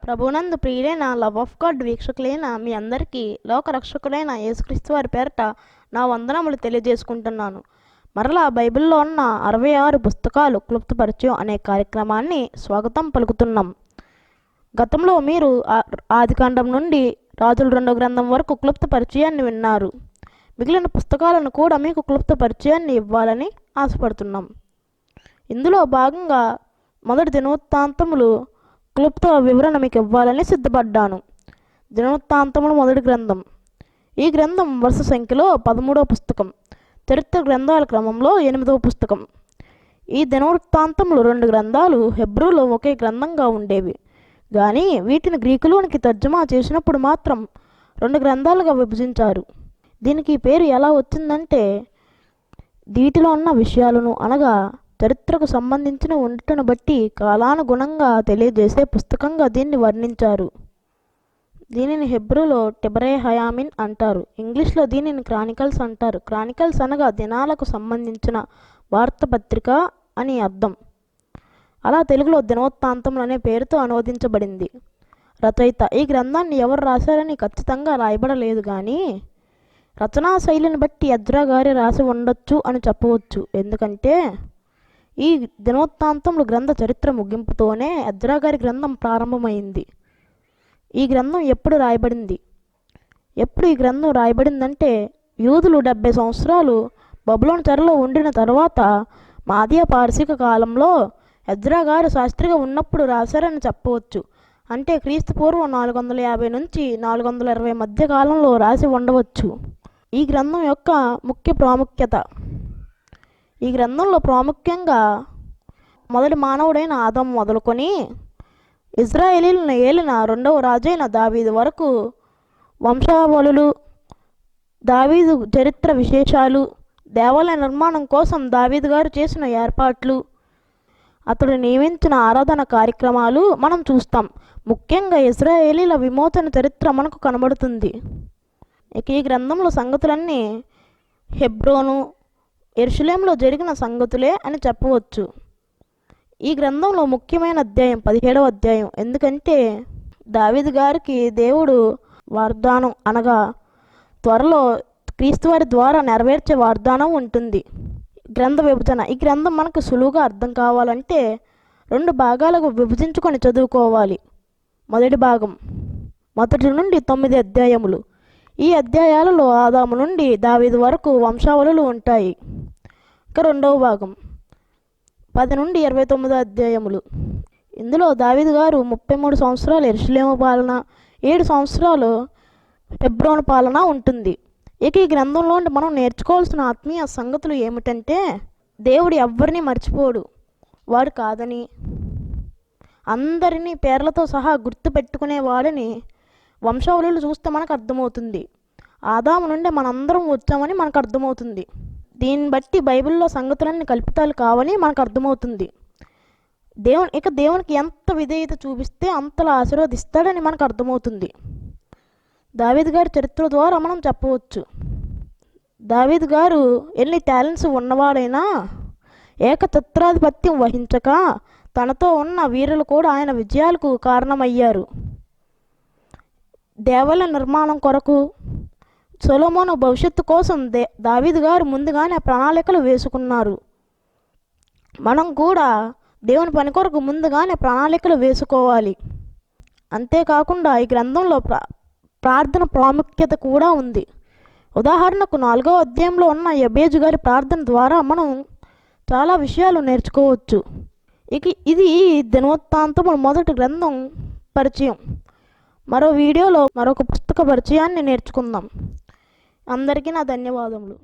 ప్రభునందు ప్రియులైన love of God వీక్షకులైన మీ అందరికీ లోకరక్షకులైన యేసుక్రీస్తు వారి పేరట నా వందనములు తెలియజేసుకుంటున్నాను. మరలా బైబిల్లో ఉన్న 66 పుస్తకాలు క్లుప్త పరిచయం అనే కార్యక్రమాన్ని స్వాగతం పలుకుతున్నాం. గతంలో మీరు ఆదికాండం నుండి రాజుల 2వ గ్రంథం వరకు క్లుప్త పరిచయాన్ని విన్నారు. మిగిలిన పుస్తకాలను కూడా మీకు క్లుప్త పరిచయాన్ని ఇవ్వాలని ఆశపడుతున్నాం. ఇందులో భాగంగా మొదటి దినవృత్తాంతములు క్లుప్త వివరణ మీకు ఇవ్వాలని సిద్ధపడ్డాను. దినవృత్తాంతములు మొదటి గ్రంథం. ఈ గ్రంథం వరుస సంఖ్యలో 13వ పుస్తకం. చరిత్ర గ్రంథాల క్రమంలో 8వ పుస్తకం. ఈ దినవృత్తాంతములు 2 గ్రంథాలు హెబ్రూలో ఒకే గ్రంథంగా ఉండేవి, కానీ వీటిని గ్రీకులోనికి తర్జుమా చేసినప్పుడు మాత్రం 2 గ్రంథాలుగా విభజించారు. దీనికి పేరు ఎలా వచ్చిందంటే, వీటిలో ఉన్న విషయాలను అనగా చరిత్రకు సంబంధించిన ఉండుటను బట్టి కాలానుగుణంగా తెలియజేసే పుస్తకంగా దీన్ని వర్ణించారు. దీనిని హెబ్రూలో టెబరే హయామిన్ అంటారు. ఇంగ్లీష్లో దీనిని క్రానికల్స్ అంటారు. క్రానికల్స్ అనగా దినాలకు సంబంధించిన వార్తాపత్రిక అని అర్థం. అలా తెలుగులో దినవృత్తాంతములు అనే పేరుతో అనువదించబడింది. రచయిత. ఈ గ్రంథాన్ని ఎవరు రాశారని ఖచ్చితంగా రాయబడలేదు, కానీ రచనా శైలిని బట్టి ఎజ్రా గారి రాసి ఉండొచ్చు అని చెప్పవచ్చు. ఎందుకంటే ఈ దినవృత్తాంతములు గ్రంథ చరిత్ర ముగింపుతోనే ఎజ్రా గారి గ్రంథం ప్రారంభమైంది. ఈ గ్రంథం ఎప్పుడు రాయబడింది? ఎప్పుడు ఈ గ్రంథం రాయబడిందంటే, యూదులు 70 సంవత్సరాలు బబులోను చెరలో ఉండిన తర్వాత మాదియా పారసీక కాలంలో ఎజ్రా గారు శాస్త్రిగా ఉన్నప్పుడు రాశారని చెప్పవచ్చు. అంటే క్రీస్తు పూర్వం 450 నుంచి 420 మధ్య కాలంలో రాసి ఉండవచ్చు. ఈ గ్రంథం యొక్క ముఖ్య ప్రాముఖ్యత. ఈ గ్రంథంలో ప్రాముఖ్యంగా మొదటి మానవుడైన ఆదాము మొదలుకొని ఇజ్రాయేలీలను ఏలిన 2వ రాజైన దావీదు వరకు వంశావళులు, దావీదు చరిత్ర విశేషాలు, దేవాలయ నిర్మాణం కోసం దావీదు గారు చేసిన ఏర్పాట్లు, అతడు నియమించిన ఆరాధన కార్యక్రమాలు మనం చూస్తాం. ముఖ్యంగా ఇజ్రాయేలీల విమోచన చరిత్ర మనకు కనబడుతుంది. ఇక ఈ గ్రంథంలో సంగతులన్నీ హెబ్రోను, యెరూషలేములో జరిగిన సంగతులే అని చెప్పవచ్చు. ఈ గ్రంథంలో ముఖ్యమైన అధ్యాయం 17వ అధ్యాయం. ఎందుకంటే దావీదు గారికి దేవుడు వాగ్దానం అనగా త్వరలో క్రీస్తు వారి ద్వారా నెరవేర్చే వాగ్దానం ఉంటుంది. గ్రంథ విభజన. ఈ గ్రంథం మనకు సులువుగా అర్థం కావాలంటే 2 భాగాలకు విభజించుకొని చదువుకోవాలి. మొదటి భాగం 1 నుండి 9 అధ్యాయములు. ఈ అధ్యాయాలలో ఆదాము నుండి దావీదు వరకు వంశావళులు ఉంటాయి. ఇక 2వ భాగం 10 నుండి 29 అధ్యాయములు. ఇందులో దావీదు గారు 33 సంవత్సరాలు యెరూషలేము పాలన, 7 సంవత్సరాలు హెబ్రోను పాలన ఉంటుంది. ఇక ఈ గ్రంథంలో మనం నేర్చుకోవాల్సిన ఆత్మీయ సంగతులు ఏమిటంటే, దేవుడు ఎవ్వరిని మర్చిపోడు, వాడు కాదని, అందరినీ పేర్లతో సహా గుర్తు పెట్టుకునేవాడని వంశావళులు చూస్తే మనకు అర్థమవుతుంది. ఆదాము నుండి మనందరం వచ్చామని మనకు అర్థమవుతుంది. దీన్ని బట్టి బైబిల్లో సంగతులన్నీ కల్పితాలు కావని మనకు అర్థమవుతుంది. దేవునికి ఎంత విధేయత చూపిస్తే అంతలా ఆశీర్వదిస్తాడని మనకు అర్థమవుతుంది. దావీదు గారి చరిత్ర ద్వారా మనం చెప్పవచ్చు. దావీదు గారు ఎన్ని టాలెంట్స్ ఉన్నవాడైనా ఏకఛత్రాధిపత్యం వహించక తనతో ఉన్న వీరులు కూడా ఆయన విజయాలకు కారణమయ్యారు. దేవాలయ నిర్మాణం కొరకు, సొలొమోను భవిష్యత్తు కోసం దావీదు గారు ముందుగానే ప్రణాళికలు వేసుకున్నారు. మనం కూడా దేవుని పని కొరకు ముందుగానే ప్రణాళికలు వేసుకోవాలి. అంతేకాకుండా ఈ గ్రంథంలో ప్రార్థన ప్రాముఖ్యత కూడా ఉంది. ఉదాహరణకు 4వ అధ్యాయంలో ఉన్న యెబేజు గారి ప్రార్థన ద్వారా మనం చాలా విషయాలు నేర్చుకోవచ్చు. ఇది దినవృత్తాంతములు మొదటి గ్రంథం పరిచయం. మరో వీడియోలో మరొక పుస్తక పరిచయాన్ని నేర్చుకుందాం. అందరికీ నా ధన్యవాదములు.